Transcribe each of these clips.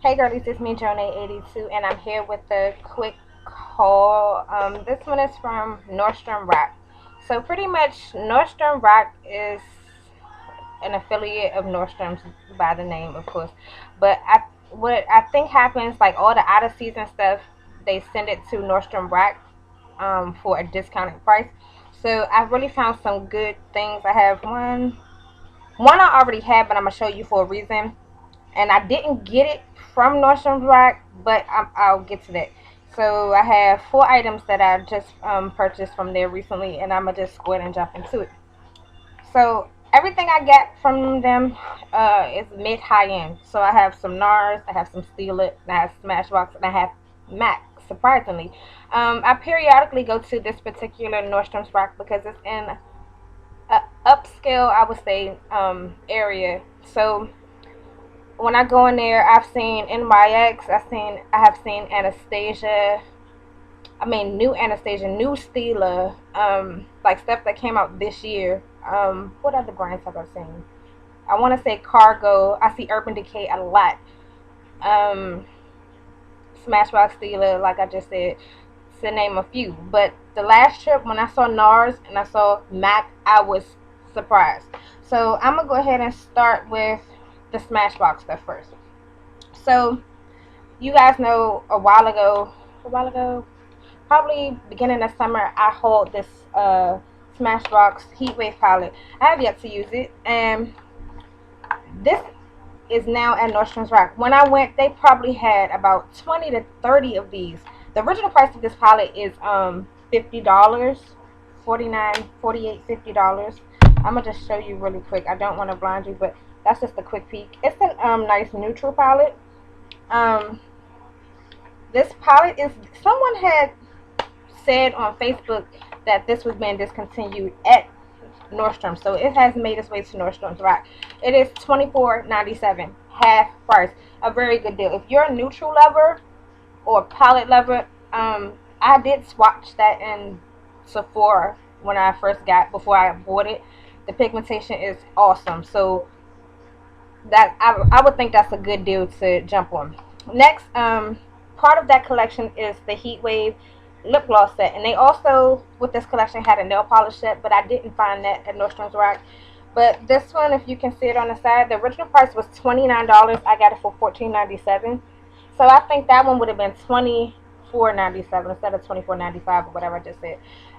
Hey girlies, it's me Jonay82 and I'm here with a quick haul. This one is from Nordstrom Rack. So pretty much Nordstrom Rack is an affiliate of Nordstrom's by the name of course. But what I think happens, like all the out of season stuff, they send it to Nordstrom Rack for a discounted price. So I've really found some good things. I have one I already had, but I'm gonna show you for a reason, and I didn't get it from Nordstrom Rack, but I'll get to that. So I have four items that I just purchased from there recently, and I'm gonna just go ahead and jump into it. So everything I get from them is mid high end. So I have some Nars, I have some Stilla, I have Smashbox, and I have Mac. Surprisingly, I periodically go to this particular Nordstrom's Rack because it's in a upscale, I would say, area. So when I go in there, I've seen NYX, I have seen Anastasia. I mean, new Anastasia, new Stila, like stuff that came out this year. What other brands have I seen? I want to say Cargo. I see Urban Decay a lot. Um, Smashbox Stila, like I just said, to name a few. But the last trip when I saw Nars and I saw Mac, I was surprised. So I'm gonna go ahead and start with the Smashbox stuff first. So you guys know a while ago, probably beginning of summer, I hauled this Smashbox Heatwave palette. I have yet to use it, and this is now at Nordstrom's Rack. When I went, they probably had about 20 to 30 of these. The original price of this palette is $50, 49, 48, $50. I'm gonna just show you really quick. I don't want to blind you, but that's just a quick peek. It's a nice neutral palette. Um, this palette is, someone had said on Facebook that this was being discontinued at Nordstrom, so it has made its way to Nordstrom's Rack. It is $24.97, half price. A very good deal. If you're a neutral lover or palette lover, I did swatch that in Sephora when I first before I bought it. The pigmentation is awesome, so that I would think that's a good deal to jump on. Next, part of that collection is the Heat Wave lip gloss set, and they also with this collection had a nail polish set, but I didn't find that at Nordstrom's Rack. But this one, if you can see it on the side, the original price was $29. I got it for $14.97. So I think that one would have been $24.97 instead of $24.95 or whatever I just said.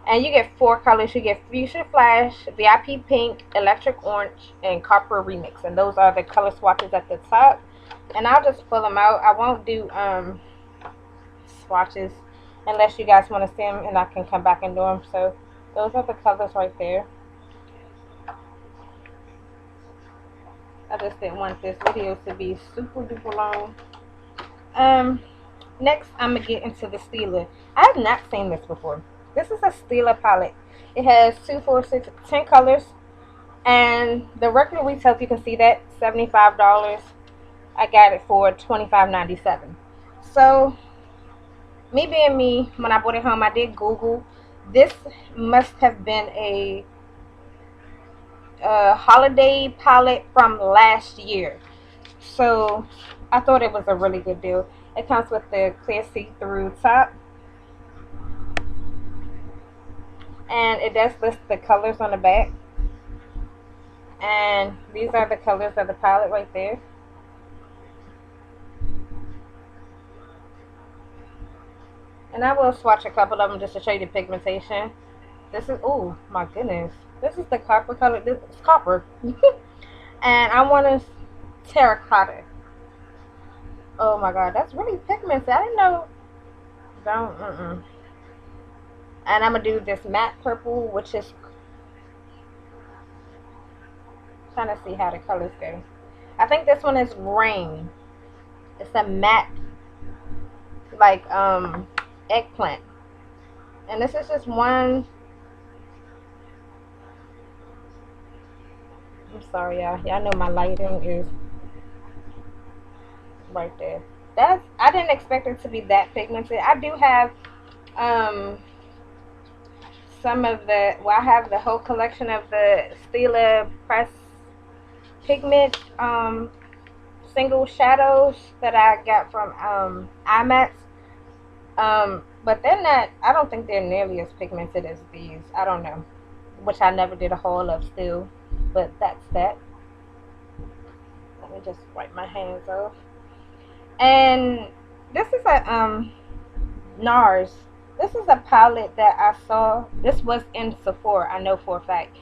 And you get four colors. You get Fuchsia Flash, VIP Pink, Electric Orange, and Copper Remix. And those are the color swatches at the top. And I'll just pull them out. I won't do swatches unless you guys want to see them, and I can come back and do them. So those are the colors right there. I just didn't want this video to be super duper long. Next I'm gonna get into the Stila. I have not seen this before. This is a Stila palette. It has 2, 4, 6, 10 colors, and the regular retail, if you can see that, $75. I got it for $25.97. So me being me, when I brought it home, I did Google. This must have been a holiday palette from last year. So I thought it was a really good deal. It comes with the clear see-through top, and it does list the colors on the back. And these are the colors of the palette right there. And I will swatch a couple of them just to show you the pigmentation. This is, oh my goodness, this is the copper color. This is copper. And I want to terracotta. Oh my god, that's really pigmented. I didn't know. Don't, And I'm going to do this matte purple, which is, trying to see how the colors go. I think this one is Rain. It's a matte, like, eggplant. And this is just one. I'm sorry, y'all. Y'all know my lighting is right there. I didn't expect it to be that pigmented. I do have some of the, well, I have the whole collection of the Stila press pigment single shadows that I got from IMAX. But they're not, I don't think they're nearly as pigmented as these. I don't know. Which I never did a haul of still. But that's that. Let me just wipe my hands off. And this is a Nars. This is a palette that I saw. This was in Sephora, I know for a fact.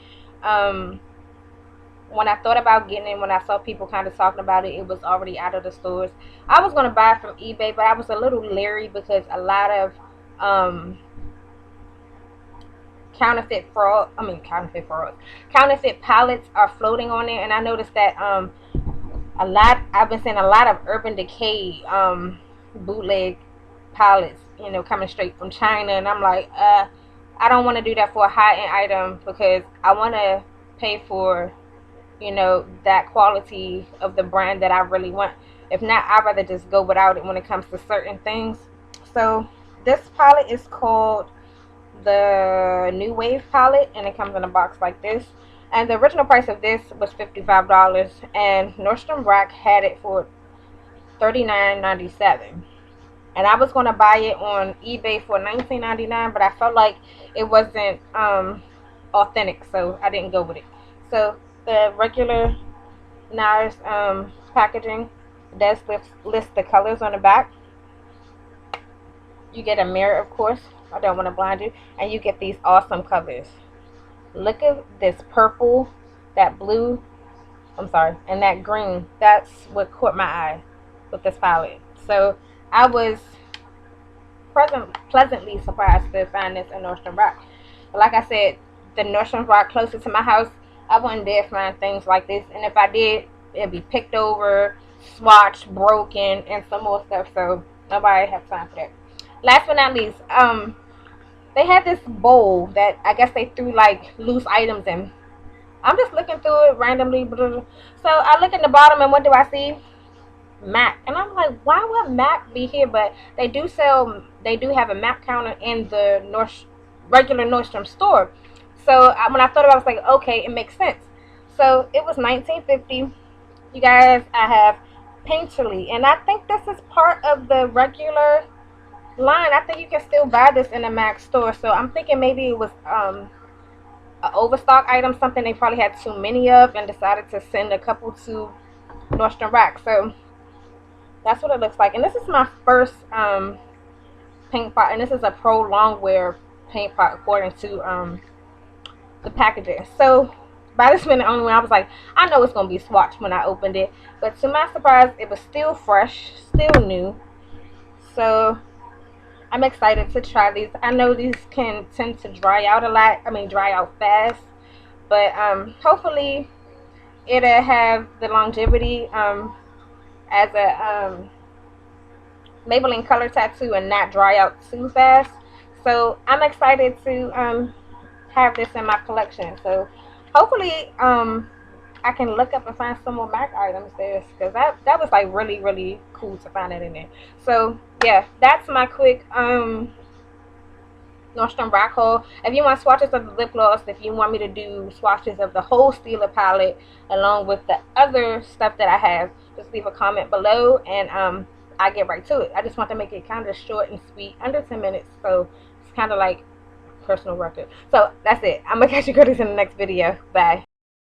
When I thought about getting it, when I saw people kind of talking about it, it was already out of the stores. I was going to buy it from eBay, but I was a little leery because a lot of counterfeit palettes are floating on there. And I noticed that I've been seeing a lot of Urban Decay bootleg palettes, you know, coming straight from China. And I'm like, I don't want to do that for a high-end item because I want to pay for, you know, that quality of the brand that I really want. If not, I'd rather just go without it when it comes to certain things. So this palette is called the New Wave palette, and it comes in a box like this. And the original price of this was $55, and Nordstrom Rack had it for $39.97. And I was going to buy it on eBay for $19.99, but I felt like it wasn't authentic, so I didn't go with it. So the regular Nars packaging does list the colors on the back. You get a mirror, of course. I don't want to blind you. And you get these awesome colors. Look at this purple, that blue, and that green. That's what caught my eye with this palette. So I was pleasantly surprised to find this in Nordstrom Rack. But like I said, the Nordstrom Rack closer to my house, I wouldn't dare find things like this. And if I did, it'd be picked over, swatched, broken, and some more stuff. So nobody has time for that. Last but not least, they had this bowl that I guess they threw like loose items in. I'm just looking through it randomly. So I look at the bottom, and what do I see? MAC. And I'm like, why would MAC be here? But they do have a MAC counter in the regular Nordstrom store. So when I thought about it, I was like, okay, it makes sense. So it was $19.50. You guys, I have Painterly, and I think this is part of the regular line. I think you can still buy this in a MAC store. So I'm thinking maybe it was an overstock item, something they probably had too many of and decided to send a couple to Nordstrom Rack. So that's what it looks like. And this is my first paint pot, and this is a pro longwear paint pot according to the packaging. So by this minute only, when I was like, I know it's gonna be swatched when I opened it, but to my surprise, it was still fresh, still new. So I'm excited to try these. I know these can tend to dry out a lot. I mean, dry out fast, but hopefully it'll have the longevity as a Maybelline color tattoo and not dry out too fast. So I'm excited to have this in my collection. So hopefully I can look up and find some more MAC items there, because that was like really, really cool to find it in there. So yeah, that's my quick Nordstrom Rack haul. If you want swatches of the lip gloss, if you want me to do swatches of the whole Stilla palette along with the other stuff that I have, just leave a comment below, and I get right to it. I just want to make it kind of short and sweet, under 10 minutes, so it's kind of like personal record. So that's it. I'm gonna catch you guys in the next video. Bye.